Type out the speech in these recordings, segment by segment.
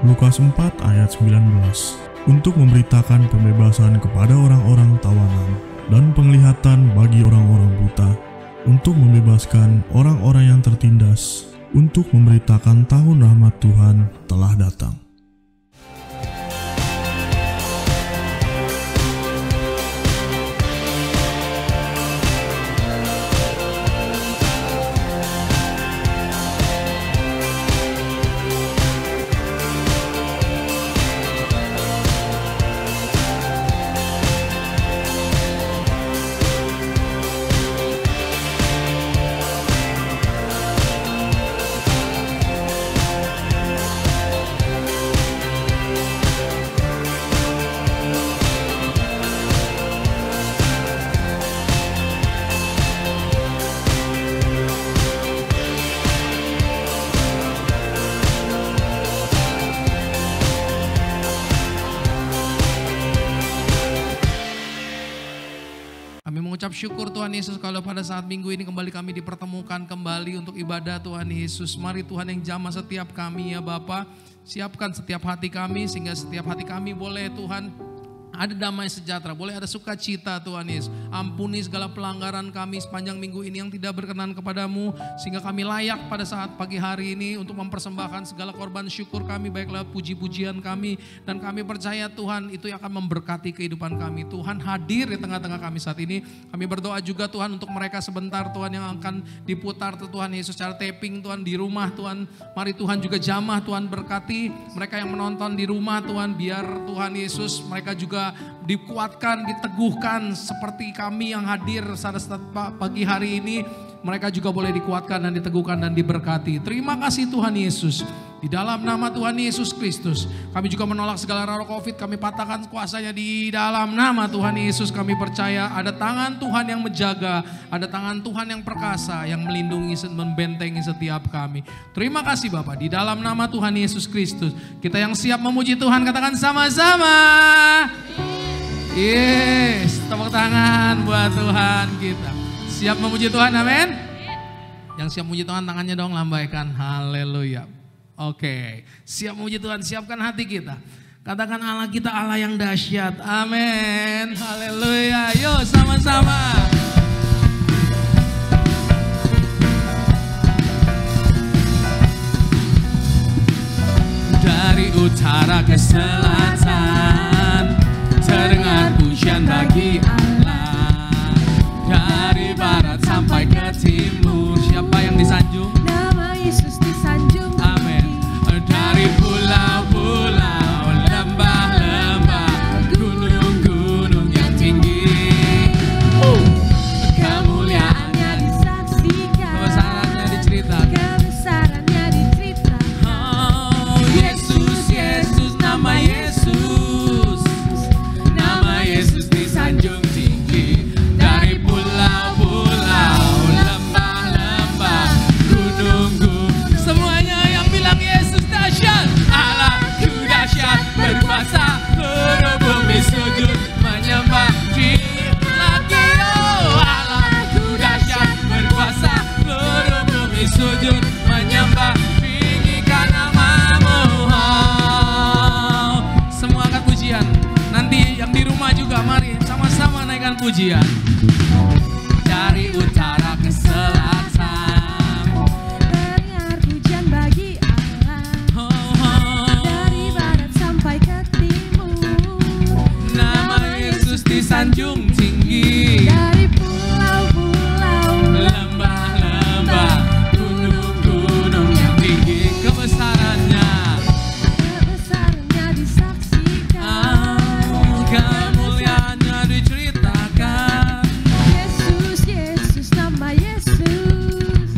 Lukas 4 ayat 19, untuk memberitakan pembebasan kepada orang-orang tawanan dan penglihatan bagi orang-orang buta, untuk membebaskan orang-orang yang tertindas, untuk memberitakan tahun rahmat Tuhan telah datang. Mengucap syukur Tuhan Yesus kalau pada saat minggu ini kembali kami dipertemukan kembali untuk ibadah Tuhan Yesus. Mari Tuhan yang jamah setiap kami ya Bapa, siapkan setiap hati kami sehingga setiap hati kami boleh Tuhan ada damai sejahtera, boleh ada sukacita Tuhan Yesus. Ampuni segala pelanggaran kami sepanjang minggu ini yang tidak berkenan kepadamu, sehingga kami layak pada saat pagi hari ini untuk mempersembahkan segala korban syukur kami, baik lewat puji-pujian kami. Dan kami percaya Tuhan itu yang akan memberkati kehidupan kami. Tuhan hadir di tengah-tengah kami saat ini. Kami berdoa juga Tuhan untuk mereka sebentar Tuhan yang akan diputar Tuhan Yesus secara taping Tuhan di rumah Tuhan. Mari Tuhan juga jamah Tuhan berkati mereka yang menonton di rumah Tuhan. Biar Tuhan Yesus mereka juga dikuatkan, diteguhkan seperti kami yang hadir pada pagi hari ini. Mereka juga boleh dikuatkan dan diteguhkan dan diberkati. Terima kasih Tuhan Yesus. Di dalam nama Tuhan Yesus Kristus, kami juga menolak segala roh COVID. Kami patahkan kuasanya di dalam nama Tuhan Yesus. Kami percaya ada tangan Tuhan yang menjaga, ada tangan Tuhan yang perkasa yang melindungi, membentengi setiap kami. Terima kasih Bapak. Di dalam nama Tuhan Yesus Kristus, kita yang siap memuji Tuhan katakan sama-sama. Yes, tepuk tangan buat Tuhan kita. Siap memuji Tuhan, amin. Yang siap memuji Tuhan tangannya dong lambaikan, haleluya. Oke, siap memuji Tuhan, siapkan hati kita. Katakan Allah kita Allah yang dahsyat, amin, haleluya. Yuk sama-sama. Dari utara ke selatan terdengar pujian bagi Allah, dari barat sampai ke timur. Siapa yang disanjung? Nama Yesus disanjung. Amin. Dari pulau-pulau, lembah-lembah, gunung-gunung yang tinggi, kemuliaannya disaksikan, kebesarannya diceritakan, kebesarannya diceritakan. Oh Yesus, Yesus, nama Yesus. Yesus disanjung tinggi, dari pulau-pulau, lembah-lembah, gunung-gunung. Semuanya yang bilang Yesus dahsyat, Allahku dahsyat, berkuasa, seluruh bumi sujud menyembah Dia lagi. Oh Allahku dahsyat, berkuasa, seluruh bumi sujud menyembah, tinggikan namamu. Oh, semua angkat pujian. Nanti yang di rumah juga mari sama-sama naikkan pujian. Dari utara ke selatan Dengar pujian bagi Allah, dari barat sampai ke timur. Nama Yesus disanjung tinggi, dari pulau-pulau, lembah-lembah, gunung-gunung yang tinggi, kebesarannya disaksikan, kemuliaannya diceritakan. Yesus, Yesus, nama Yesus.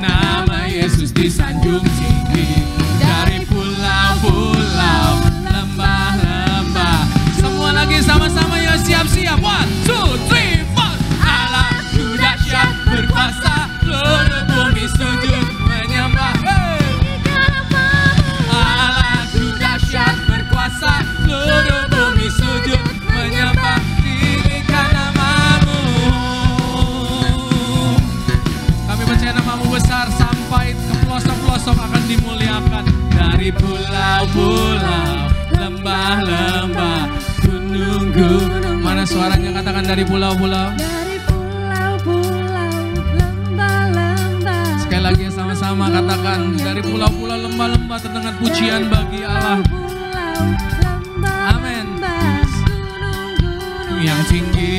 Nama Yesus disanjung tinggi, dari pulau-pulau, lembah-lembah. Semua lagi sama-sama ya, siap-siap. 1, 2, 3, 4. Allahku dahsyat, berkuasa, seluruh bumi sujud menyembah. Allahku dahsyat, berkuasa, seluruh bumi sujud menyembah, tinggikan namamu. Kami percaya namamu besar sampai ke pelosok-pelosok engkau akan dimuliakan. Dari pulau-pulau, lembah-lembah, gunung-gunung. Mana suaranya, katakan dari pulau-pulau. Dari pulau-pulau, lembah-lembah. Sekali lagi sama-sama katakan, dari pulau-pulau, lembah-lembah terdengar pujian bagi Allah. Amin. Yang tinggi.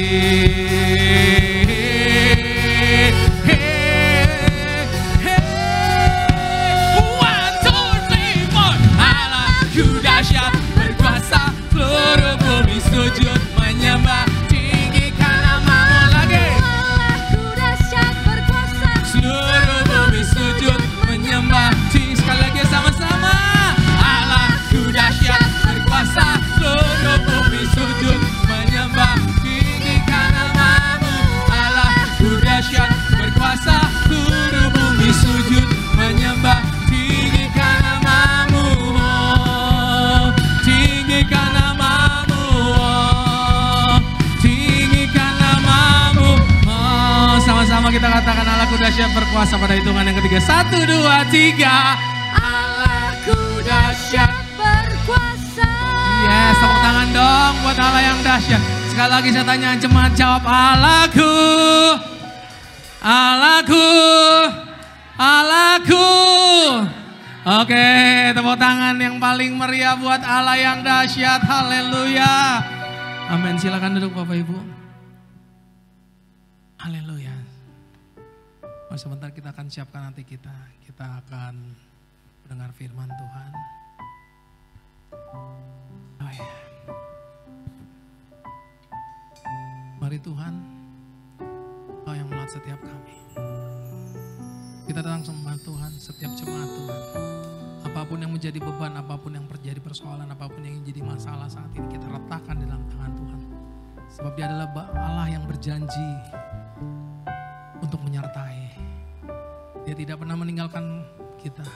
One, two, three, four. Allahku dahsyat berkuasa, seluruh bumi sujud menyembah, tinggikan nama-Mu lagi. Allahku dahsyat berkuasa, Seluruh bumi sujud menyembah, sekali lagi sama-sama. Allahku dahsyat berkuasa, seluruh bumi sujud menyembah, tinggikan nama-Mu. Allahku dahsyat berkuasa, seluruh bumi sujud menyembah, tinggikan nama-Mu. Oh, tinggikan nama-Mu. Oh, tinggikan nama-Mu. Oh, sama-sama kita katakan Allahku dahsyat berkuasa pada hitungan yang ketiga. 1, 2, 3. Allahku dahsyat berkuasa. Yes, tepuk tangan dong buat Allah yang dahsyat. Sekali lagi saya tanya, jemaat jawab, Allahku, Allahku, Allahku. Oke, tepuk tangan yang paling meriah buat Allah yang dahsyat. Haleluya. Amin. Silakan duduk Bapak Ibu. Haleluya. Oh, sebentar kita akan siapkan hati kita. Kita akan mendengar firman Tuhan. Oh ya. Mari Tuhan, Kau yang merawat setiap kami. Kita datang sembah Tuhan, setiap jemaat Tuhan. Apapun yang menjadi beban, apapun yang terjadi persoalan, apapun yang menjadi masalah saat ini, kita letakkan di dalam tangan Tuhan. Sebab Dia adalah Allah yang berjanji untuk menyertai. Dia tidak pernah meninggalkan kita.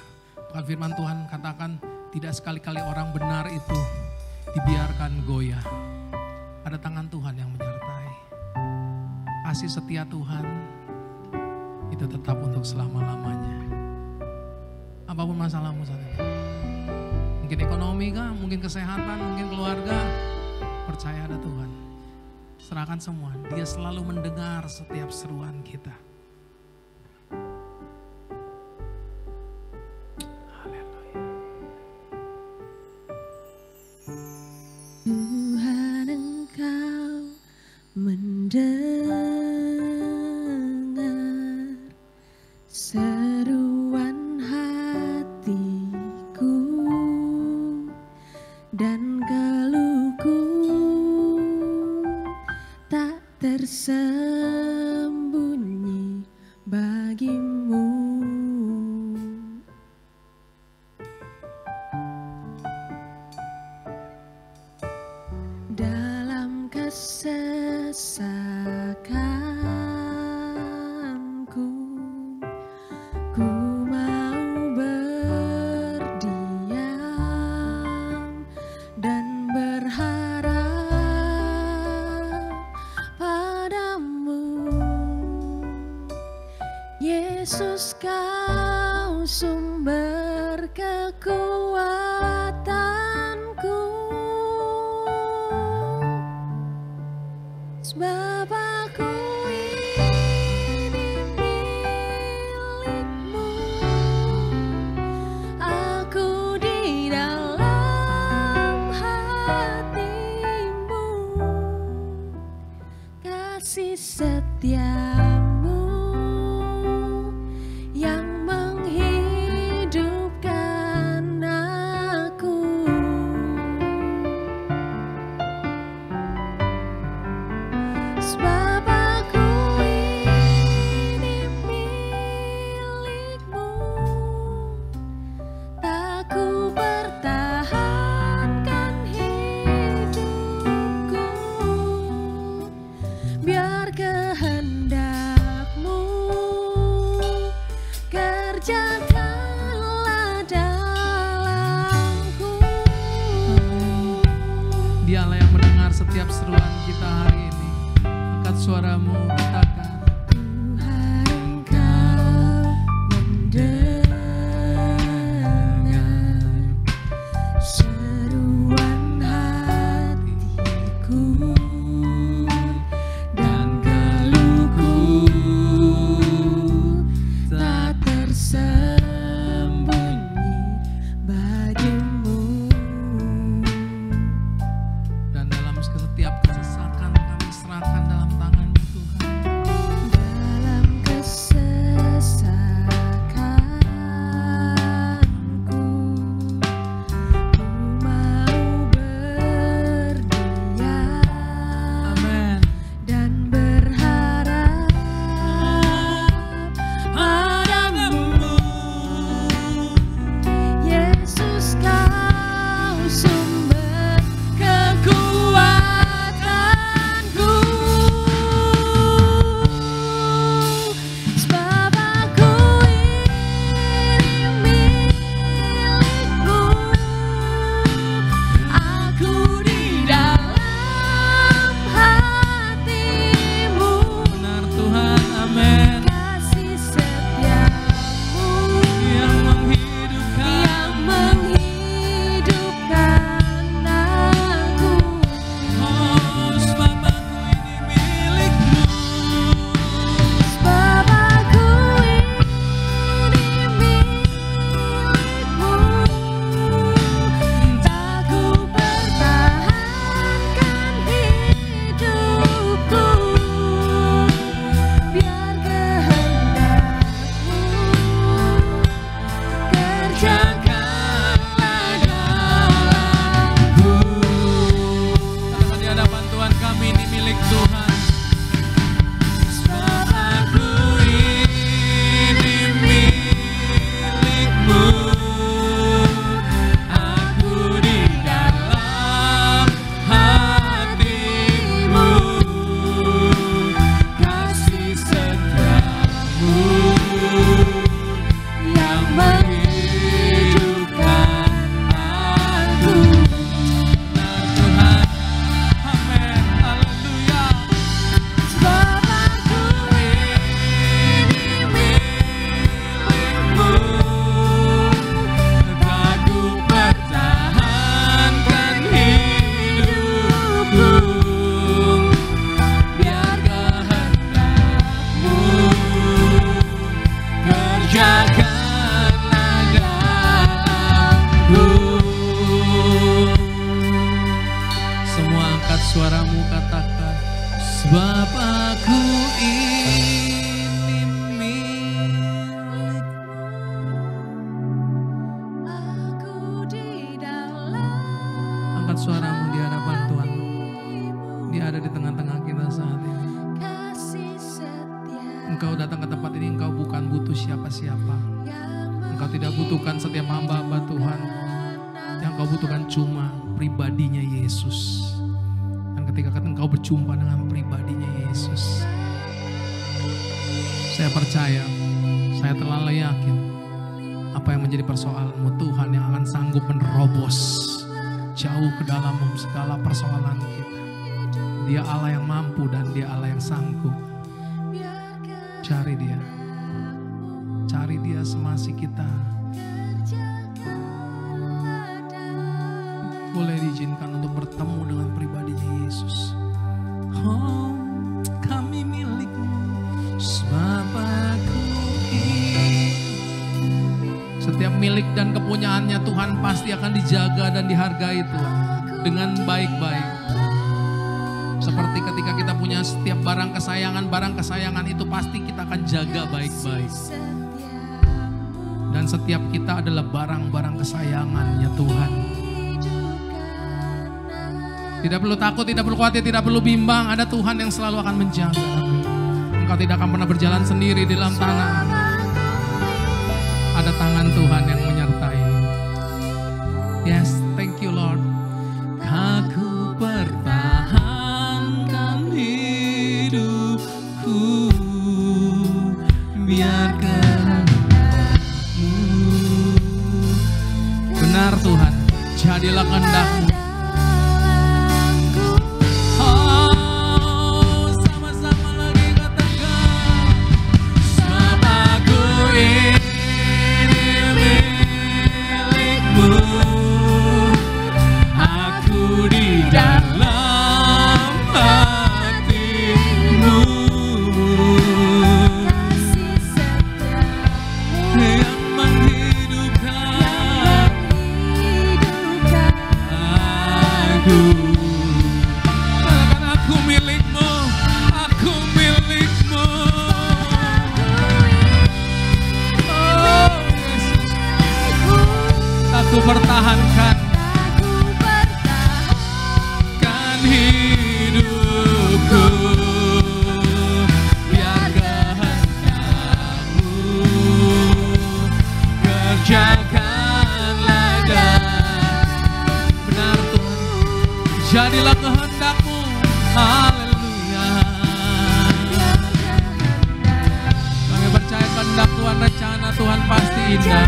Bahkan firman Tuhan katakan, tidak sekali-kali orang benar itu dibiarkan goyah. Ada tangan Tuhan yang menyertai. Kasih setia Tuhan itu tetap untuk selama-lamanya. Apapun masalahmu saat ini. Mungkin ekonomi kah, mungkin kesehatan, mungkin keluarga. Percaya ada Tuhan. Serahkan semua. Dia selalu mendengar setiap seruan kita. Tuhan Engkau mendengar seruan hatiku dan keluhku tak tersembunyi bagimu. Dalam kesesakanku, ku mau berdiam dan berharap padamu. Yesus, Kau sumber kekuatanku. Sebab aku ini milik-Mu, aku di dalam hati-Mu, kasih setia-Mu yang menghidupkan aku. Sebab aku ini milik-Mu, tak ku pertahankan hidupku, biar kehendak-Mu kerjakanlah dalamku. Dia Allah yang mendengar setiap seruan kita hari ini. Angkat suaramu, katakan. Tuhan Engkau mendengar angkat suaramu di hadapan Tuhan. Dia ada di tengah-tengah kita saat ini. kasih setia Engkau datang ke tempat ini, engkau bukan butuh siapa-siapa. Engkau tidak butuhkan setiap hamba-hamba Tuhan. Yang kau butuhkan cuma pribadinya Yesus. Dan ketika engkau berjumpa dengan pribadinya Yesus, saya percaya, saya terlalu yakin, apa yang menjadi persoalanmu, Tuhan yang akan sanggup menerobos jauh ke dalam segala persoalan kita. Dia Allah yang mampu dan Dia Allah yang sanggup. Cari Dia. Cari Dia semasih kita. Boleh diizinkan untuk bertemu dengan pribadinya Yesus. Oh, kami milik-Mu, sebab Aku ingin. Setiap milik dan kepunyaannya Tuhan pasti akan dijaga dan dihargai Tuhan dengan baik-baik. Seperti ketika kita punya setiap barang kesayangan itu pasti kita akan jaga baik-baik. Dan setiap kita adalah barang-barang kesayangannya Tuhan. Tidak perlu takut, tidak perlu khawatir, tidak perlu bimbang. Ada Tuhan yang selalu akan menjaga. Engkau tidak akan pernah berjalan sendiri di dalam tanah. Ada tangan Tuhan yang menyertai. Yes, thank you Lord. Aku pertahankan hidupku, biar kehendak-Mu. Benar Tuhan, jadilah kehendak-Mu. Pertahankan hidupku, biar kehendak-Mu. Kerjakanlah dan benar Tuhan, jadilah kehendak-Mu. Haleluya. Kami percaya kehendak Tuhan, rencana Tuhan pasti indah.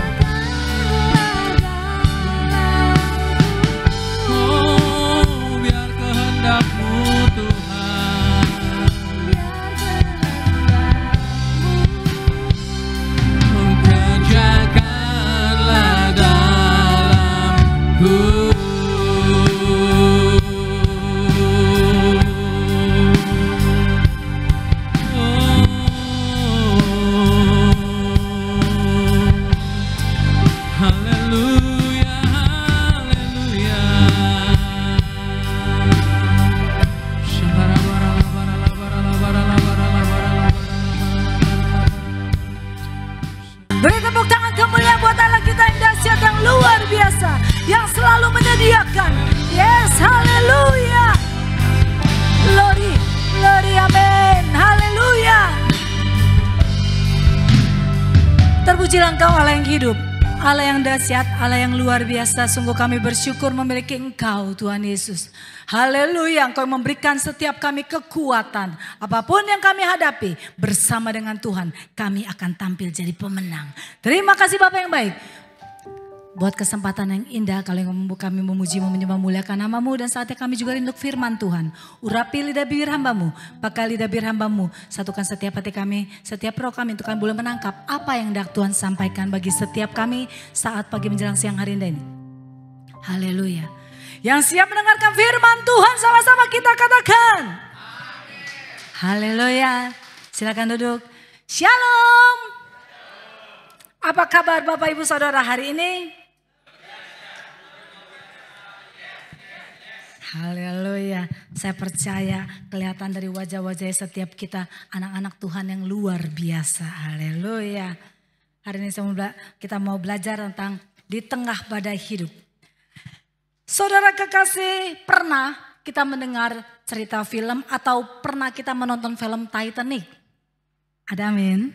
Kehendak-Mu Tuhan, kerjakanlah dalamku. Haleluya, haleluya. Beri tepuk tangan kemuliaan buat Allah kita yang dahsyat, yang luar biasa, yang selalu menyediakan. Yes, haleluya. Glory, glory, amin. Haleluya. Terpujilah Engkau Allah yang hidup, Allah yang dahsyat, Allah yang luar biasa. Sungguh kami bersyukur memiliki Engkau Tuhan Yesus. Haleluya, Engkau memberikan setiap kami kekuatan. Apapun yang kami hadapi, bersama dengan Tuhan kami akan tampil jadi pemenang. Terima kasih Bapak yang baik. Buat kesempatan yang indah, kalau kami memuji, menyembah, muliakan nama-Mu. Dan saatnya kami juga rindu firman Tuhan. Urapi lidah bibir hamba-Mu, pakai lidah bibir hamba-Mu. Satukan setiap hati kami, setiap roh kami untuk kami boleh menangkap apa yang hendak Tuhan sampaikan bagi setiap kami saat pagi menjelang siang hari ini. Haleluya. Yang siap mendengarkan firman Tuhan sama-sama kita katakan. Haleluya. Silakan duduk. Shalom. Apa kabar Bapak Ibu Saudara hari ini? Haleluya. Saya percaya kelihatan dari wajah-wajah setiap kita anak-anak Tuhan yang luar biasa. Haleluya. Hari ini kita mau belajar tentang di tengah badai hidup. Saudara kekasih, pernah kita mendengar cerita film atau pernah kita menonton film Titanic? Ada amin?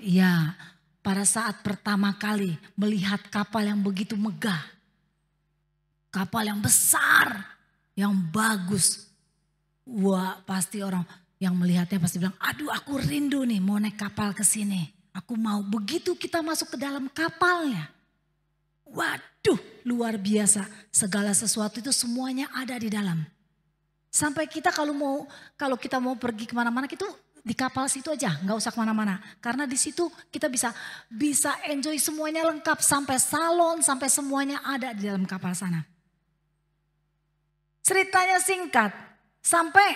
Iya, pada saat pertama kali melihat kapal yang begitu megah. Kapal yang besar, yang bagus. Wah, pasti orang yang melihatnya pasti bilang, aduh aku rindu nih mau naik kapal ke sini. Aku mau. Begitu kita masuk ke dalam kapalnya. Waduh, luar biasa. Segala sesuatu itu semuanya ada di dalam. Sampai kita kalau kita mau pergi kemana-mana itu di kapal situ aja, nggak usah kemana-mana. Karena di situ kita bisa enjoy semuanya lengkap, sampai salon, sampai semuanya ada di dalam kapal sana. Ceritanya singkat, sampai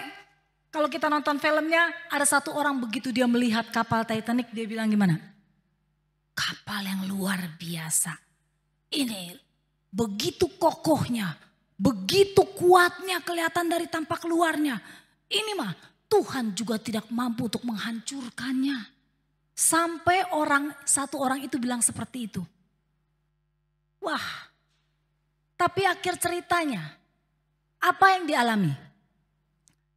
kalau kita nonton filmnya ada satu orang begitu dia melihat kapal Titanic, dia bilang gimana? Kapal yang luar biasa. Ini begitu kokohnya, begitu kuatnya kelihatan dari tampak luarnya. Ini mah Tuhan juga tidak mampu untuk menghancurkannya. Sampai satu orang itu bilang seperti itu. Wah, tapi akhir ceritanya apa yang dialami?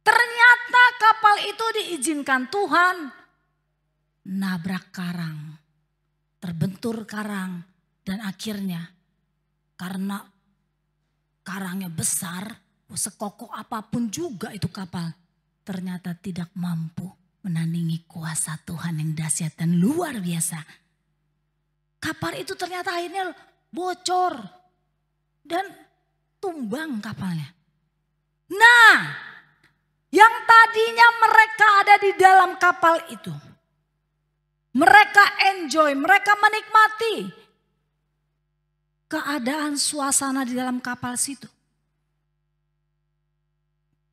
Ternyata kapal itu diizinkan Tuhan nabrak karang, terbentur karang. Dan akhirnya karena karangnya besar, sekokoh apapun juga itu kapal, ternyata tidak mampu menandingi kuasa Tuhan yang dahsyat dan luar biasa. Kapal itu ternyata akhirnya bocor dan tumbang kapalnya. Nah, yang tadinya mereka ada di dalam kapal itu, mereka enjoy, mereka menikmati keadaan suasana di dalam kapal situ.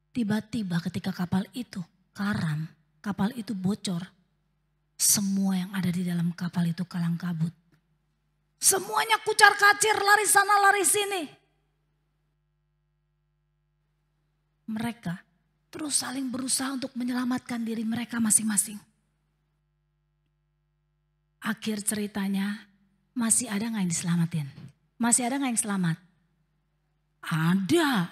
Tiba-tiba ketika kapal itu karam, kapal itu bocor, semua yang ada di dalam kapal itu kalang kabut. Semuanya kucar kacir, lari sana lari sini. Mereka terus saling berusaha untuk menyelamatkan diri mereka masing-masing. Akhir ceritanya masih ada gak yang diselamatin? Masih ada gak yang selamat? Ada.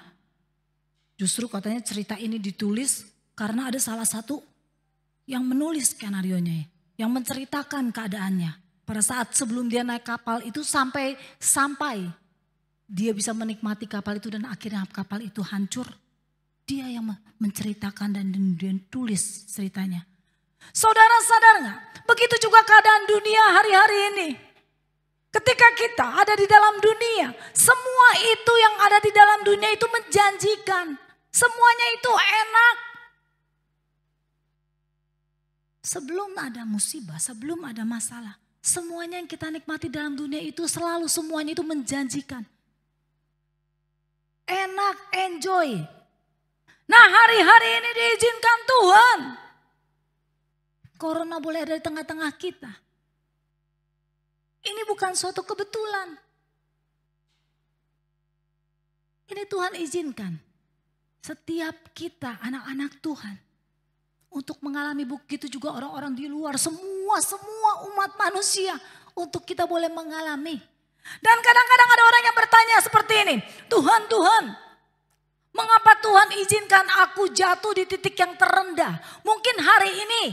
Justru katanya cerita ini ditulis karena ada salah satu yang menulis skenarionya. Yang menceritakan keadaannya. Pada saat sebelum dia naik kapal itu sampai dia bisa menikmati kapal itu dan akhirnya kapal itu hancur. Dia yang menceritakan dan dia tulis ceritanya. Saudara sadar gak? Begitu juga keadaan dunia hari-hari ini. Ketika kita ada di dalam dunia, semua itu yang ada di dalam dunia itu menjanjikan. Semuanya itu enak. Sebelum ada musibah, sebelum ada masalah, semuanya yang kita nikmati dalam dunia itu selalu semuanya itu menjanjikan. Enak, enjoy. Nah, hari-hari ini diizinkan Tuhan. Corona boleh ada di tengah-tengah kita. Ini bukan suatu kebetulan. Ini Tuhan izinkan. Setiap kita anak-anak Tuhan. Untuk mengalami begitu juga orang-orang di luar. Semua umat manusia. Untuk kita boleh mengalami. Dan kadang-kadang ada orang yang bertanya seperti ini. Tuhan, mengapa Tuhan izinkan aku jatuh di titik yang terendah? Mungkin hari ini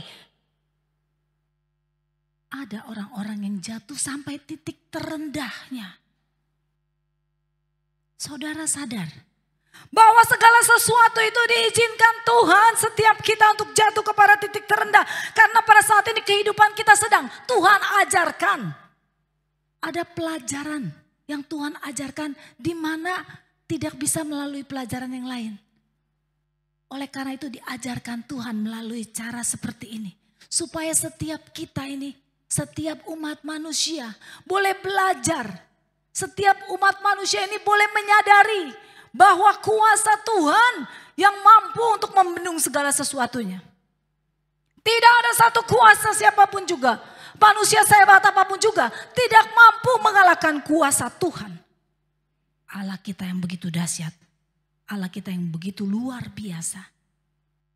ada orang-orang yang jatuh sampai titik terendahnya. Saudara sadar bahwa segala sesuatu itu diizinkan Tuhan setiap kita untuk jatuh kepada titik terendah. Karena pada saat ini kehidupan kita sedang Tuhan ajarkan. Ada pelajaran yang Tuhan ajarkan di mana tidak bisa melalui pelajaran yang lain. Oleh karena itu diajarkan Tuhan melalui cara seperti ini. Supaya setiap kita ini, setiap umat manusia boleh belajar. Setiap umat manusia ini boleh menyadari bahwa kuasa Tuhan yang mampu untuk membendung segala sesuatunya. Tidak ada satu kuasa siapapun juga, manusia sehebat apapun juga, tidak mampu mengalahkan kuasa Tuhan. Allah kita yang begitu dahsyat, Allah kita yang begitu luar biasa.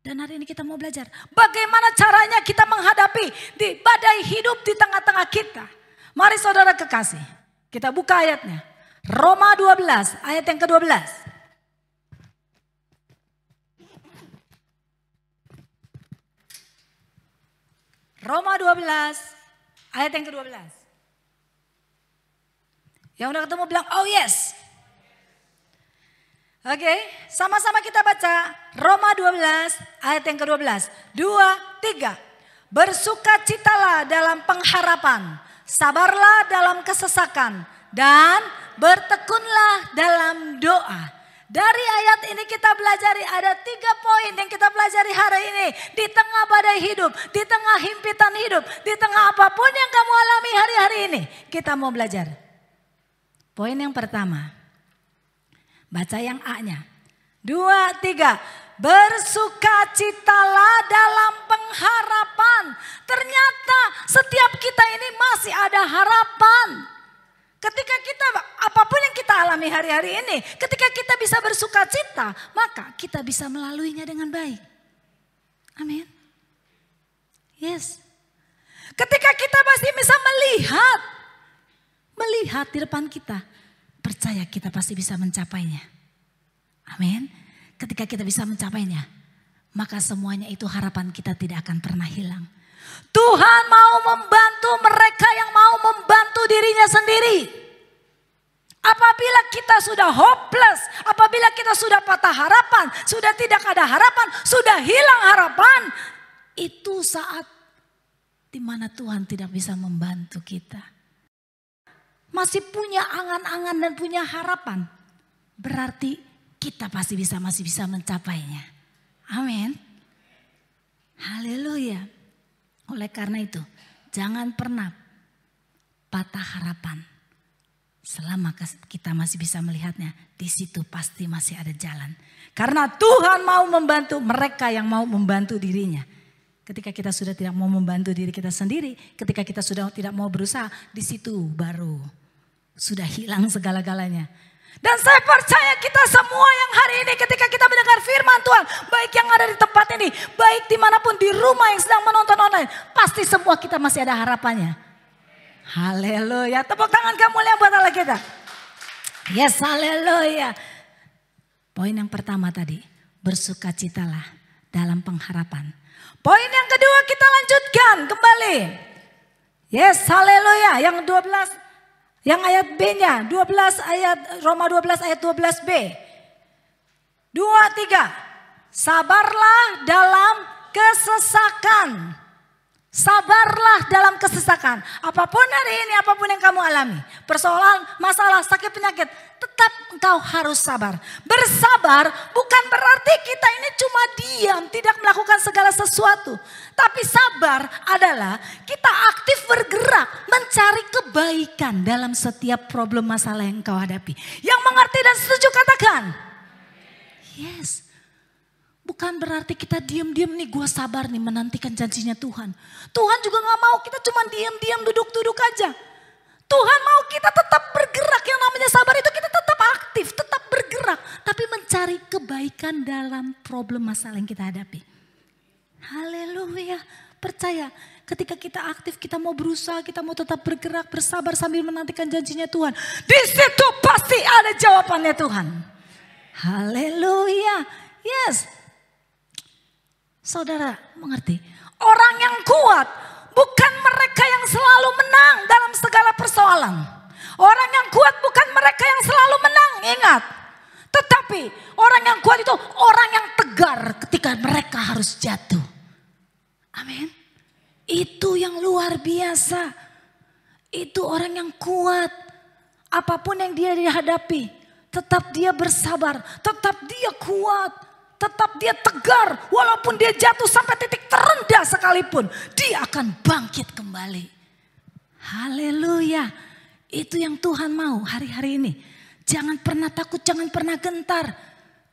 Dan hari ini kita mau belajar bagaimana caranya kita menghadapi di badai hidup di tengah-tengah kita. Mari saudara kekasih, kita buka ayatnya. Roma 12 ayat yang ke-12. Roma 12 ayat yang ke-12. Yang udah ketemu bilang oh yes. Oke, sama-sama kita baca Roma 12 ayat yang ke-12. 2, 3. Bersukacitalah dalam pengharapan, sabarlah dalam kesesakan, dan bertekunlah dalam doa. Dari ayat ini kita pelajari ada 3 poin yang kita pelajari hari ini. Di tengah badai hidup, di tengah himpitan hidup, di tengah apapun yang kamu alami hari-hari ini. Kita mau belajar. Poin yang pertama. Baca yang A-nya. 2, 3. Bersukacitalah dalam pengharapan. Ternyata setiap kita ini masih ada harapan. Ketika kita, apapun yang kita alami hari-hari ini, ketika kita bisa bersukacita, maka kita bisa melaluinya dengan baik. Amin. Yes. Ketika kita masih bisa melihat di depan kita, percaya kita pasti bisa mencapainya. Amin. Ketika kita bisa mencapainya, maka semuanya itu harapan kita tidak akan pernah hilang. Tuhan mau membantu mereka yang mau membantu dirinya sendiri. Apabila kita sudah hopeless, apabila kita sudah patah harapan, sudah tidak ada harapan, sudah hilang harapan, itu saat dimana Tuhan tidak bisa membantu kita. Masih punya angan-angan dan punya harapan, berarti kita masih bisa mencapainya. Amin. Haleluya. Oleh karena itu, jangan pernah patah harapan. Selama kita masih bisa melihatnya, di situ pasti masih ada jalan. Karena Tuhan mau membantu mereka yang mau membantu dirinya. Ketika kita sudah tidak mau membantu diri kita sendiri, ketika kita sudah tidak mau berusaha, di situ baru sudah hilang segala-galanya. Dan saya percaya kita semua yang hari ini ketika kita mendengar firman Tuhan, baik yang ada di tempat ini, baik dimanapun di rumah yang sedang menonton online, pasti semua kita masih ada harapannya. Haleluya, tepuk tangan kamu yang buat Allah kita. Yes, haleluya. Poin yang pertama tadi, bersukacitalah dalam pengharapan. Poin yang kedua kita lanjutkan kembali. Yes, haleluya, yang 12. Yang ayat B-nya, 12 ayat Roma 12 ayat 12b. 2, 3. Sabarlah dalam kesesakan. Sabarlah dalam kesesakan. Apapun hari ini, apapun yang kamu alami. Persoalan, masalah, sakit, penyakit. Tetap engkau harus sabar. Bersabar bukan berarti kita ini cuma diam, tidak melakukan segala sesuatu. Tapi sabar adalah kita aktif bergerak, mencari kebaikan dalam setiap problem masalah yang engkau hadapi. Yang mengerti dan setuju katakan. Yes. Bukan berarti kita diam-diam nih, gue sabar nih menantikan janjinya Tuhan. Tuhan juga gak mau kita cuma diam-diam duduk-duduk aja. Tuhan mau kita tetap bergerak, yang namanya sabar itu kita tetap aktif, tetap bergerak. Tapi mencari kebaikan dalam problem masalah yang kita hadapi. Haleluya, percaya ketika kita aktif, kita mau berusaha, kita mau tetap bergerak, bersabar sambil menantikan janjinya Tuhan. Di situ pasti ada jawabannya Tuhan. Haleluya, yes. Saudara mengerti, orang yang kuat bukan mereka yang selalu menang dalam segala persoalan. Orang yang kuat bukan mereka yang selalu menang, ingat. Tetapi orang yang kuat itu orang yang tegar ketika mereka harus jatuh. Amin. Itu yang luar biasa. Itu orang yang kuat. Apapun yang dia dihadapi, tetap dia bersabar, tetap dia kuat. Tetap dia tegar, walaupun dia jatuh sampai titik terendah sekalipun, dia akan bangkit kembali. Haleluya, itu yang Tuhan mau hari-hari ini. Jangan pernah takut, jangan pernah gentar.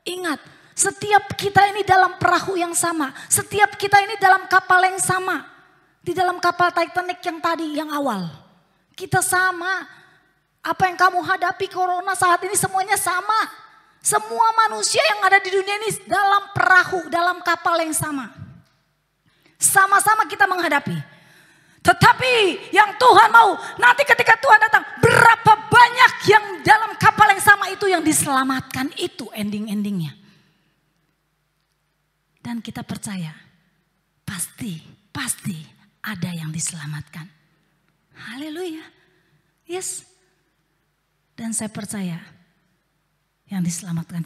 Ingat, setiap kita ini dalam perahu yang sama, setiap kita ini dalam kapal yang sama. Di dalam kapal Titanic yang tadi, yang awal. Kita sama, apa yang kamu hadapi corona saat ini semuanya sama. Semua manusia yang ada di dunia ini dalam perahu, dalam kapal yang sama. Sama-sama kita menghadapi. Tetapi yang Tuhan mau, nanti ketika Tuhan datang, berapa banyak yang dalam kapal diselamatkan, itu ending-endingnya. Dan kita percaya pasti ada yang diselamatkan. Haleluya. Yes. Dan saya percaya yang diselamatkan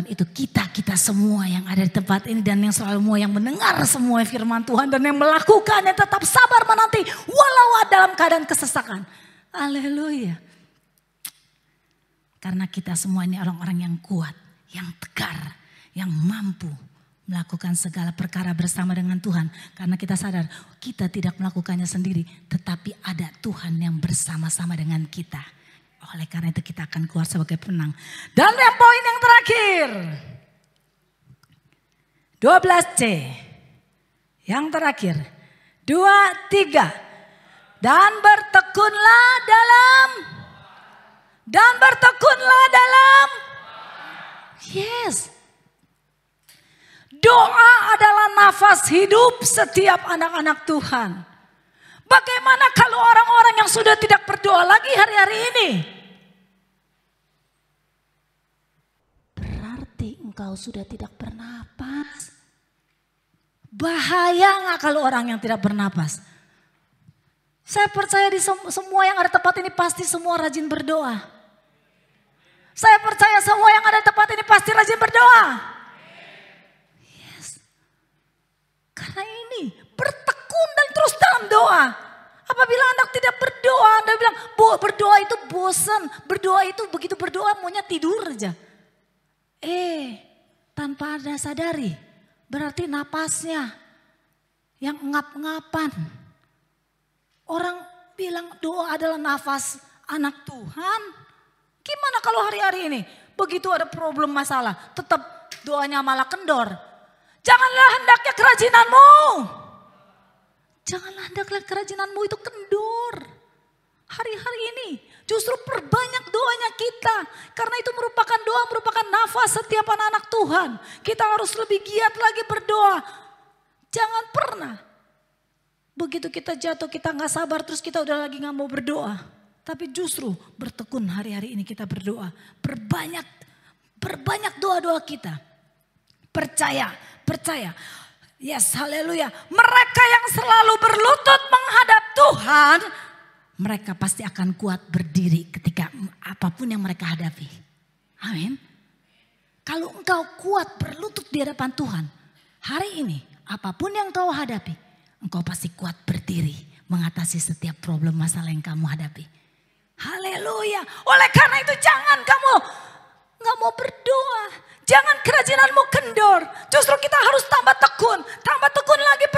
itu kita semua yang ada di tempat ini dan yang selalu mau yang mendengar semua firman Tuhan dan yang melakukannya tetap sabar menanti walau dalam keadaan kesesakan. Haleluya. Karena kita semua ini orang-orang yang kuat, yang tegar, yang mampu melakukan segala perkara bersama dengan Tuhan. Karena kita sadar kita tidak melakukannya sendiri, tetapi ada Tuhan yang bersama-sama dengan kita. Oleh karena itu kita akan keluar sebagai penang. Dan yang poin yang terakhir. 12C. Yang terakhir. 2, 3. Dan bertekunlah dalam. Yes. Doa adalah nafas hidup setiap anak-anak Tuhan. Bagaimana kalau orang-orang yang sudah tidak berdoa lagi hari-hari ini? Berarti engkau sudah tidak bernapas. Bahaya nggak kalau orang yang tidak bernapas? Saya percaya di semua yang ada tempat ini pasti semua rajin berdoa. Saya percaya semua yang ada tempat ini pasti rajin berdoa. Yes. Karena ini bertekun dan terus dalam doa. Apabila anak tidak berdoa, Anda bilang berdoa itu bosan. Berdoa itu begitu berdoa maunya tidur aja. Tanpa ada sadari. Berarti napasnya yang ngap-ngapan. Orang bilang doa adalah nafas anak Tuhan. Gimana kalau hari-hari ini begitu ada problem masalah, tetap doanya malah kendor. Janganlah hendaknya kerajinanmu. Janganlah hendaklah kerajinanmu itu kendor. Hari-hari ini justru perbanyak doanya kita. Karena itu merupakan nafas setiap anak-anak Tuhan. Kita harus lebih giat lagi berdoa. Jangan pernah begitu kita jatuh kita gak sabar terus kita udah lagi gak mau berdoa. Tapi justru bertekun hari-hari ini kita berdoa. Perbanyak doa-doa kita. Percaya. Yes, haleluya. Mereka yang selalu berlutut menghadap Tuhan, mereka pasti akan kuat berdiri ketika apapun yang mereka hadapi. Amin. Kalau engkau kuat berlutut di hadapan Tuhan, hari ini apapun yang kau hadapi, engkau pasti kuat berdiri mengatasi setiap problem masalah yang kamu hadapi. Haleluya. Oleh karena itu jangan kamu gak mau berdoa. Jangan kerajinanmu kendor. Justru kita harus tambah tekun lagi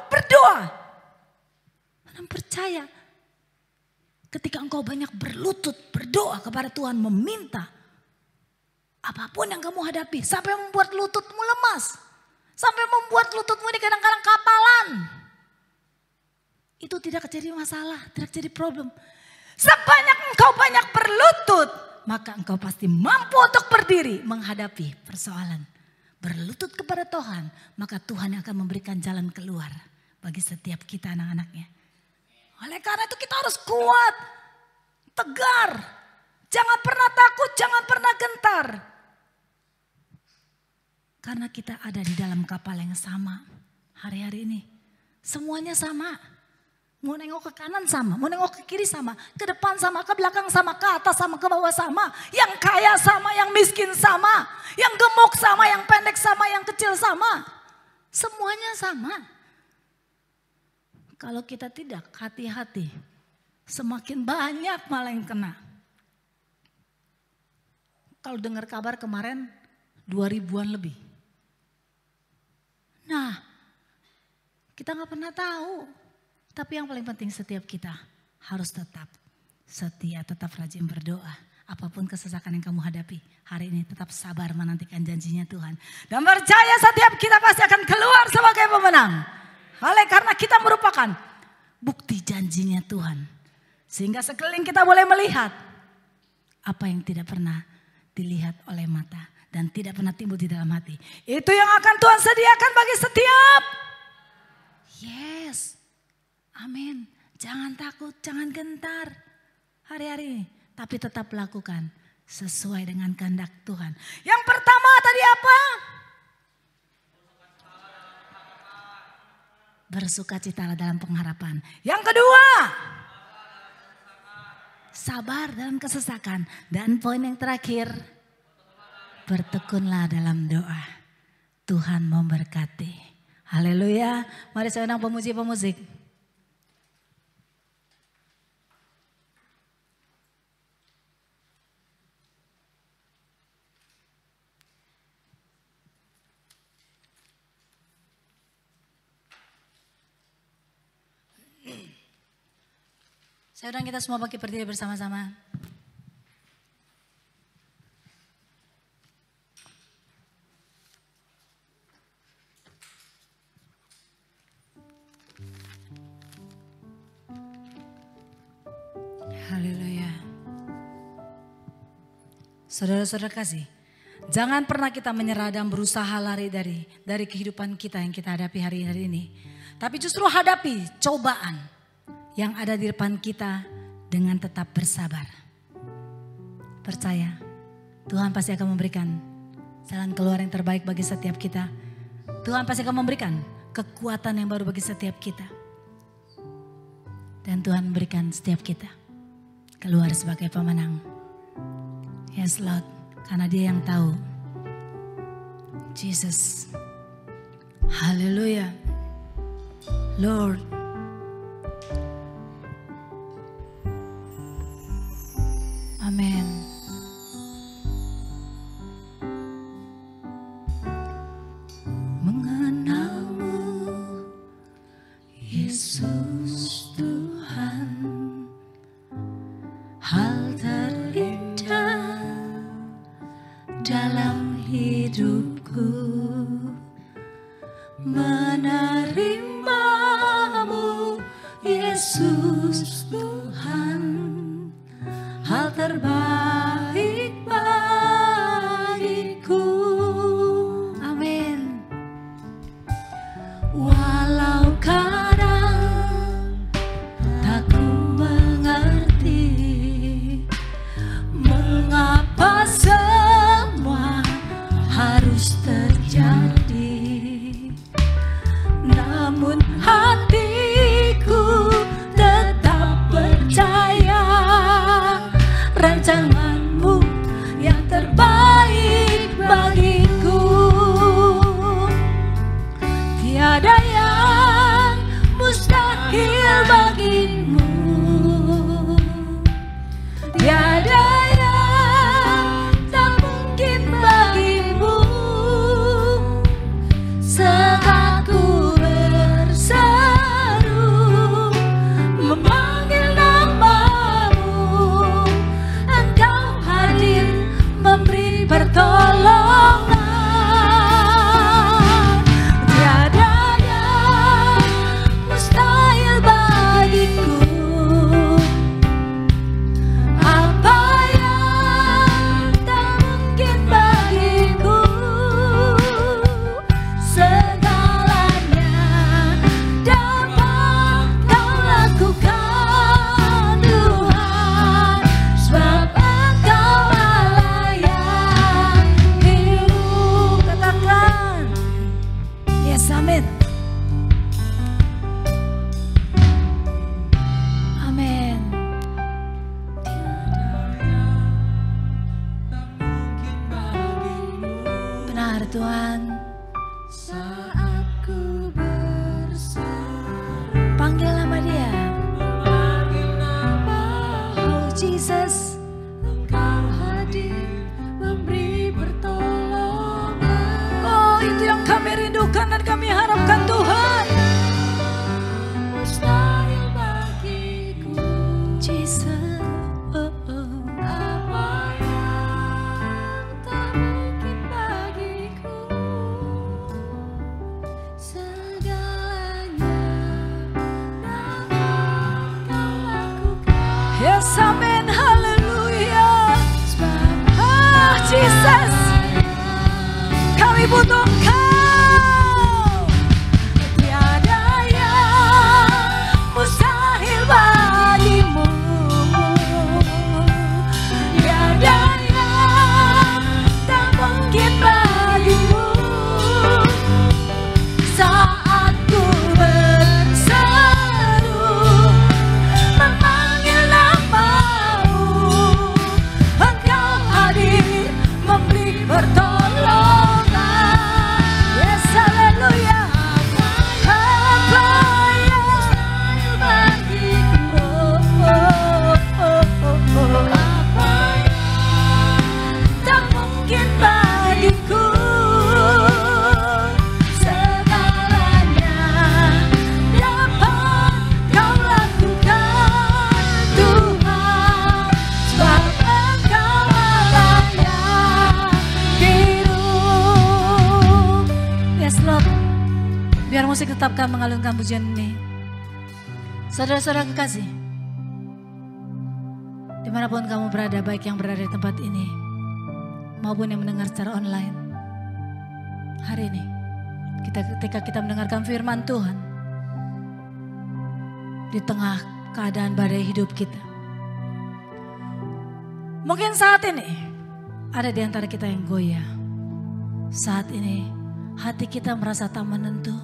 berdoa. Dan percaya ketika engkau banyak berlutut berdoa kepada Tuhan meminta apapun yang kamu hadapi sampai membuat lututmu lemas. Sampai membuat lututmu ini kadang-kadang kapalan. Itu tidak jadi masalah, tidak jadi problem. Sebanyak engkau banyak berlutut, maka engkau pasti mampu untuk berdiri menghadapi persoalan. Berlutut kepada Tuhan, maka Tuhan akan memberikan jalan keluar bagi setiap kita anak-anaknya. Oleh karena itu kita harus kuat, tegar. Jangan pernah takut, jangan pernah gentar. Karena kita ada di dalam kapal yang sama hari-hari ini. Semuanya sama. Mau nengok ke kanan sama, mau nengok ke kiri sama, ke depan sama, ke belakang sama, ke atas sama, ke bawah sama. Yang kaya sama, yang miskin sama, yang gemuk sama, yang pendek sama, yang kecil sama. Semuanya sama. Kalau kita tidak hati-hati, semakin banyak malah yang kena. Kalau dengar kabar kemarin 2000-an lebih. Nah, kita gak pernah tahu. Tapi yang paling penting setiap kita harus tetap setia, tetap rajin berdoa. Apapun kesesakan yang kamu hadapi hari ini tetap sabar menantikan janjinya Tuhan. Dan percaya setiap kita pasti akan keluar sebagai pemenang. Oleh karena kita merupakan bukti janjinya Tuhan. Sehingga sekeliling kita boleh melihat apa yang tidak pernah dilihat oleh mata. Dan tidak pernah timbul di dalam hati. Itu yang akan Tuhan sediakan bagi setiap. Yes. Amin. Jangan takut, jangan gentar hari-hari ini. Tapi tetap lakukan sesuai dengan kehendak Tuhan. Yang pertama tadi apa? Bersukacitalah dalam pengharapan. Yang kedua, sabar dalam kesesakan. Dan poin yang terakhir, bertekunlah dalam doa. Tuhan memberkati. Haleluya. Mari saya undang pemuji-pemusik. Saya undang kita semua bagi berdiri bersama-sama. Haleluya. Saudara-saudara kasih, jangan pernah kita menyerah dan berusaha lari dari kehidupan kita yang kita hadapi hari ini. Tapi justru hadapi cobaan yang ada di depan kita dengan tetap bersabar. Percaya, Tuhan pasti akan memberikan jalan keluar yang terbaik bagi setiap kita. Tuhan pasti akan memberikan kekuatan yang baru bagi setiap kita. Dan Tuhan memberikan setiap kita keluar sebagai pemenang. Yes Lord, karena Dia yang tahu. Jesus. Haleluya. Lord. Amin. Mengenalmu, Yesus Tuhan, hal terindah dalam hidupku, menerimamu, Yesus Tuhan, hal terbaik bagiku. Amin. Walau kadang tak ku mengerti mengapa semua harus terjadi, namun hatiku tetap percaya rancanganmu yang terbaik bagiku. Tiada yang mustahil bagimu, tiada yang tak mungkin bagimu. Saat ku berseru memanggil namamu, Engkau hadir memberi pertolongan. Tiada yang mustahil bagiku. Apa yang tak mungkin bagiku, segalanya dapat Kau lakukan Tuhan, sebab Engkau Allah yang hidup. Katakan, yes, amin. Amin. Benar Tuhan. Saat ku berseru, panggil nama Dia. Oh Jesus, Engkau hadir memberi pertolongan. Oh, itu yang kami rindukan dan kami harapkan Tuhan. Mustahil bagiku, Jesus. Apa yang tak mungkin bagiku, segalanya dapat Kau lakukan. Yes, amin, haleluya. Jesus, kami butuh Engkau. Tiada yang mustahil bagimu, tiada yang musik tetapkan mengalunkan pujian ini. Saudara-saudara kekasih, dimanapun kamu berada, baik yang berada di tempat ini maupun yang mendengar secara online, hari ini ketika kita mendengarkan firman Tuhan di tengah keadaan badai hidup kita, mungkin saat ini ada di antara kita yang goyah. Saat ini hati kita merasa tak menentu,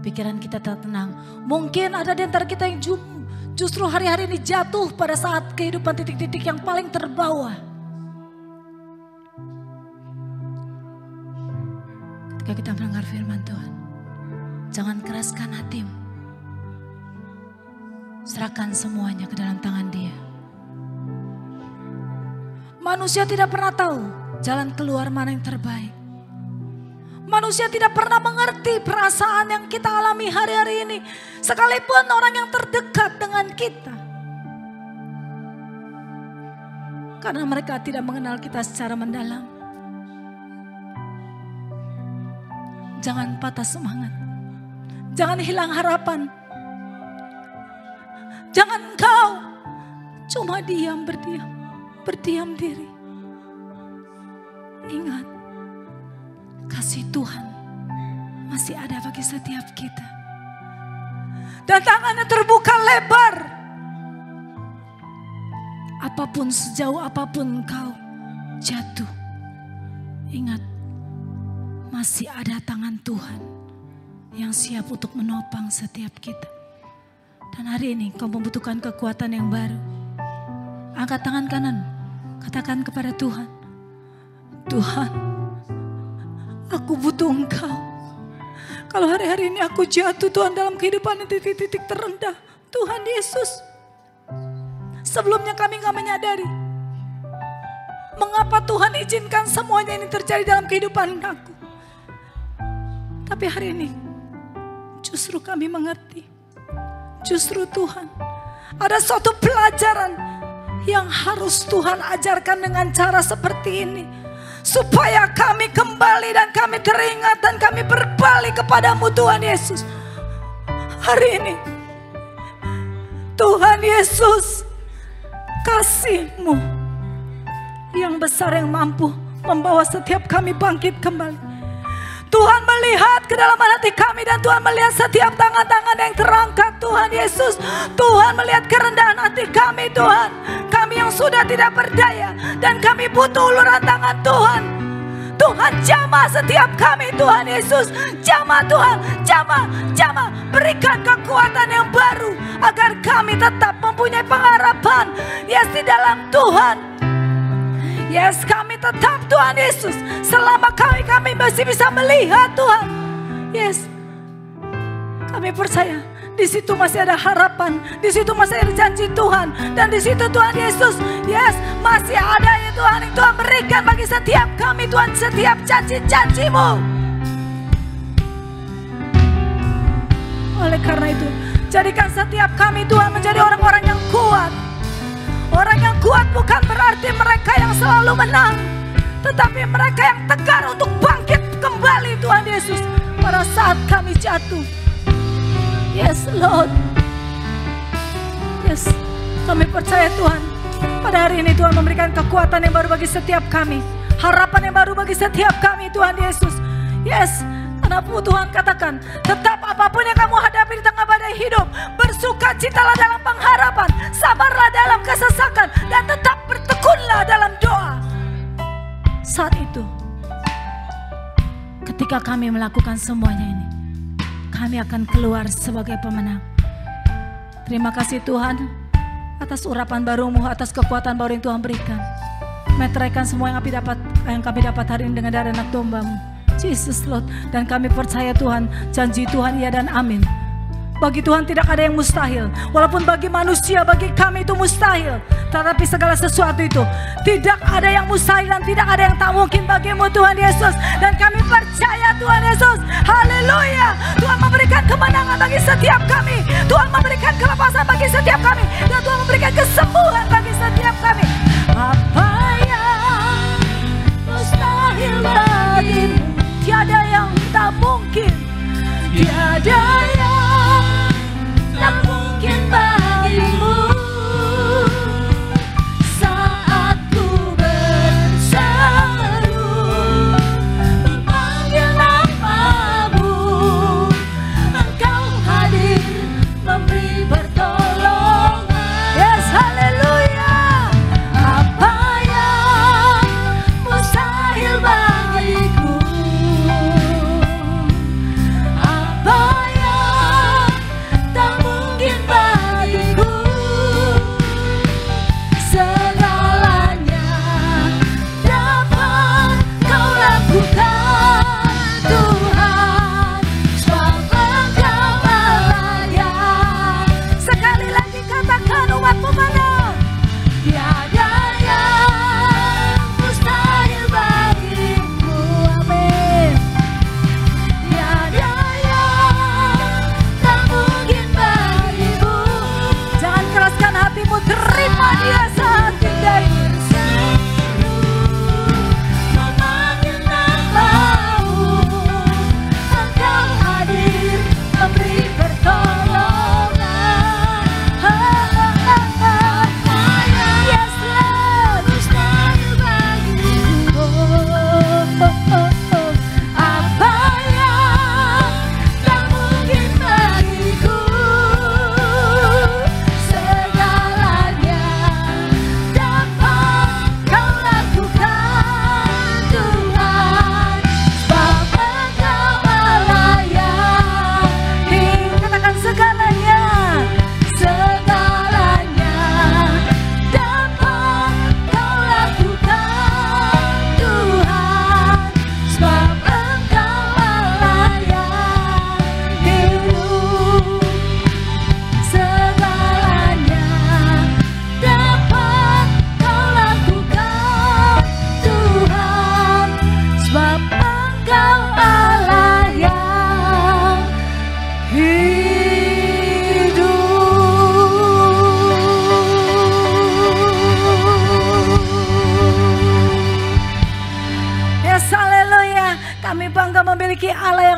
pikiran kita tak tenang. Mungkin ada di antara kita yang justru hari-hari ini jatuh pada saat kehidupan titik-titik yang paling terbawah. Ketika kita mendengar firman Tuhan, jangan keraskan hatimu. Serahkan semuanya ke dalam tangan Dia. Manusia tidak pernah tahu jalan keluar mana yang terbaik. Manusia tidak pernah mengerti perasaan yang kita alami hari-hari ini. Sekalipun orang yang terdekat dengan kita. Karena mereka tidak mengenal kita secara mendalam. Jangan patah semangat. Jangan hilang harapan. Jangan engkau cuma berdiam diri. Ingat, kasih Tuhan masih ada bagi setiap kita. Dan tangannya terbuka lebar. Apapun, sejauh apapun engkau jatuh, ingat, masih ada tangan Tuhan yang siap untuk menopang setiap kita. Dan hari ini kau membutuhkan kekuatan yang baru. Angkat tangan kanan, katakan kepada Tuhan, Tuhan, aku butuh Engkau. Kalau hari-hari ini aku jatuh Tuhan dalam kehidupan di titik-titik terendah, Tuhan Yesus, sebelumnya kami gak menyadari mengapa Tuhan izinkan semuanya ini terjadi dalam kehidupan aku. Tapi hari ini justru kami mengerti, justru Tuhan ada suatu pelajaran yang harus Tuhan ajarkan dengan cara seperti ini. Supaya kami kembali dan kami teringat dan kami berbalik kepadamu Tuhan Yesus. Hari ini Tuhan Yesus, kasih-Mu yang besar yang mampu membawa setiap kami bangkit kembali. Tuhan melihat kedalaman hati kami dan Tuhan melihat setiap tangan-tangan yang terangkat Tuhan Yesus. Tuhan melihat kerendahan hati kami Tuhan. Kami yang sudah tidak berdaya dan kami butuh uluran tangan Tuhan. Tuhan jamah setiap kami Tuhan Yesus. Jamah Tuhan, jamah. Berikan kekuatan yang baru agar kami tetap mempunyai pengharapan. Yes, di dalam Tuhan. Yes, kami tetap Tuhan Yesus. Selama kami masih bisa melihat Tuhan. Yes, kami percaya di situ masih ada harapan, di situ masih ada janji Tuhan, dan di situ Tuhan Yesus, yes, masih ada ya Tuhan yang Tuhan berikan bagi setiap kami Tuhan, setiap janji-janji-Mu. Oleh karena itu, jadikan setiap kami Tuhan menjadi orang-orang yang kuat. Orang yang kuat bukan berarti mereka yang selalu menang, tetapi mereka yang tegar untuk bangkit kembali Tuhan Yesus pada saat kami jatuh. Yes Lord. Yes, kami percaya Tuhan, pada hari ini Tuhan memberikan kekuatan yang baru bagi setiap kami, harapan yang baru bagi setiap kami Tuhan Yesus. Yes, karena Tuhan katakan, tetap apapun yang kamu hadapi di tengah badai hidup, bersukacitalah dalam pengharapan, sabarlah dalam kesesakan, dan tetap bertekunlah dalam doa. Saat itu, ketika kami melakukan semuanya ini, kami akan keluar sebagai pemenang. Terima kasih Tuhan atas urapan baru-Mu, atas kekuatan baru yang Tuhan berikan. Meteraikan semua yang kami dapat hari ini dengan darah anak domba-Mu, Jesus Lord. Dan kami percaya Tuhan, janji Tuhan iya dan amin. Bagi Tuhan tidak ada yang mustahil. Walaupun bagi manusia, bagi kami itu mustahil, tetapi segala sesuatu itu tidak ada yang mustahil dan tidak ada yang tak mungkin bagimu Tuhan Yesus. Dan kami percaya Tuhan Yesus, haleluya, Tuhan memberikan kemenangan bagi setiap kami, Tuhan memberikan kelepasan bagi setiap kami, dan Tuhan memberikan kesembuhan bagi setiap kami. Apa yang mustahil bagimu, tiada yang tak mungkin, tiada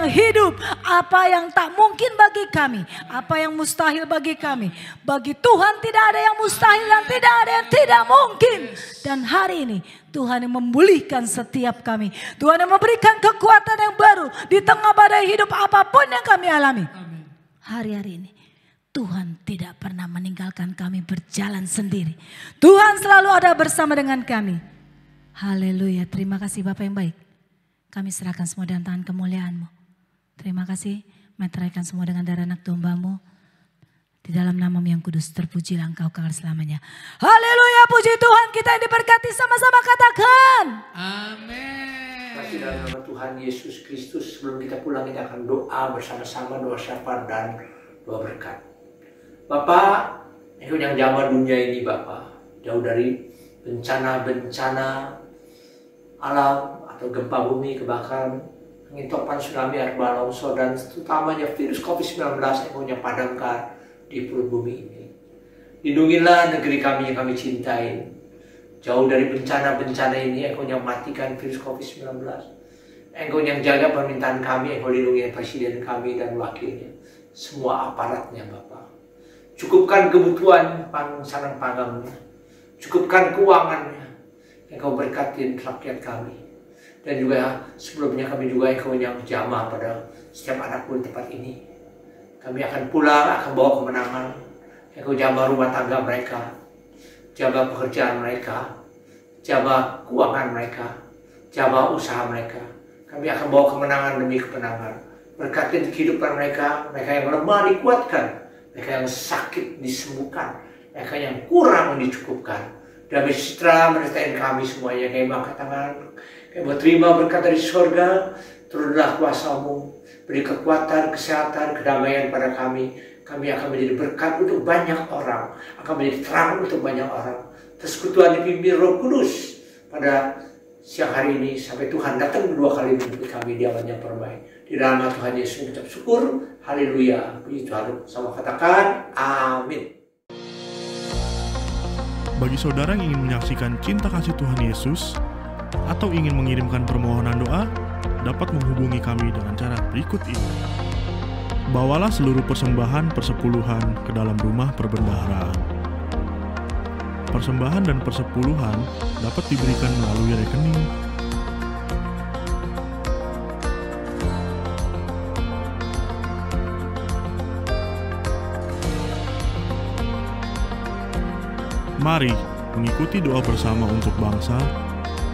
yang hidup. Apa yang tak mungkin bagi kami, apa yang mustahil bagi kami, bagi Tuhan tidak ada yang mustahil dan tidak ada yang tidak mungkin. Dan hari ini Tuhan yang memulihkan setiap kami. Tuhan yang memberikan kekuatan yang baru di tengah badai hidup apapun yang kami alami. Hari-hari ini Tuhan tidak pernah meninggalkan kami berjalan sendiri. Tuhan selalu ada bersama dengan kami. Haleluya. Terima kasih Bapak yang baik. Kami serahkan semua dalam tangan kemuliaan-Mu. Terima kasih. Meteraikan semua dengan darah anak domba-Mu. Di dalam nama-Mu yang kudus, terpujilah Engkau kekal selamanya. Haleluya, puji Tuhan, kita yang diberkati, sama-sama katakan. Amin. Masih dalam nama Tuhan Yesus Kristus, sebelum kita pulang kita akan doa bersama-sama, doa syafaat dan doa berkat. Bapak, Engkau yang jamah dunia ini Bapak, jauh dari bencana-bencana alam atau gempa bumi, kebakaran, angin topan, tsunami, air bah, longsor, dan terutamanya virus COVID-19 yang Engkau padamkan di perut bumi ini. Lindungilah negeri kami yang kami cintai. Jauh dari bencana-bencana ini, Engkau yang matikan virus COVID-19. Engkau yang jaga permintaan kami, Engkau lindungi presiden kami dan wakilnya. Semua aparatnya Bapak. Cukupkan kebutuhan sanang panggangnya. Cukupkan keuangannya. Engkau berkatin rakyat kami. Dan juga sebelumnya kami juga Engkau yang jamah pada setiap anak pun tempat ini. Kami akan pulang, akan bawa kemenangan. Engkau jamah rumah tangga mereka. Jaga pekerjaan mereka. Jaga keuangan mereka. Jaga usaha mereka. Kami akan bawa kemenangan demi kemenangan. Berkatin kehidupan mereka. Mereka yang lemah dikuatkan. Mereka yang sakit disembuhkan. Mereka yang kurang dicukupkan. Damai sejahtera menyertai kami semuanya. Kami angkat tangan. Kami berterima berkat dari surga. Turunlah kuasa-Mu. Beri kekuatan, kesehatan, kedamaian pada kami. Kami akan menjadi berkat untuk banyak orang. Akan menjadi terang untuk banyak orang. Persekutuan dipimpin Roh Kudus pada siang hari ini. Sampai Tuhan datang kedua kali menjemput kami di awan yang perbaik. Di dalam nama Tuhan Yesus mengucap syukur. Haleluya. Puji Tuhan. Sama katakan amin. Bagi saudara yang ingin menyaksikan cinta kasih Tuhan Yesus atau ingin mengirimkan permohonan doa, dapat menghubungi kami dengan cara berikut ini. Bawalah seluruh persembahan persepuluhan ke dalam rumah perbendaharaan. Persembahan dan persepuluhan dapat diberikan melalui rekening Mari mengikuti doa bersama untuk bangsa,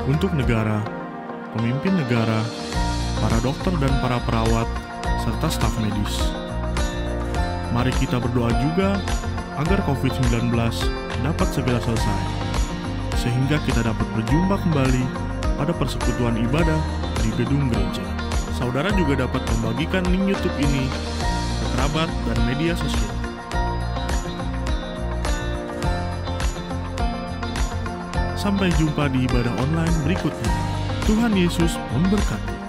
untuk negara, pemimpin negara, para dokter dan para perawat, serta staf medis. Mari kita berdoa juga agar COVID-19 dapat segera selesai, sehingga kita dapat berjumpa kembali pada persekutuan ibadah di gedung gereja. Saudara juga dapat membagikan link YouTube ini ke kerabat dan media sosial. Sampai jumpa di ibadah online berikutnya. Tuhan Yesus memberkati.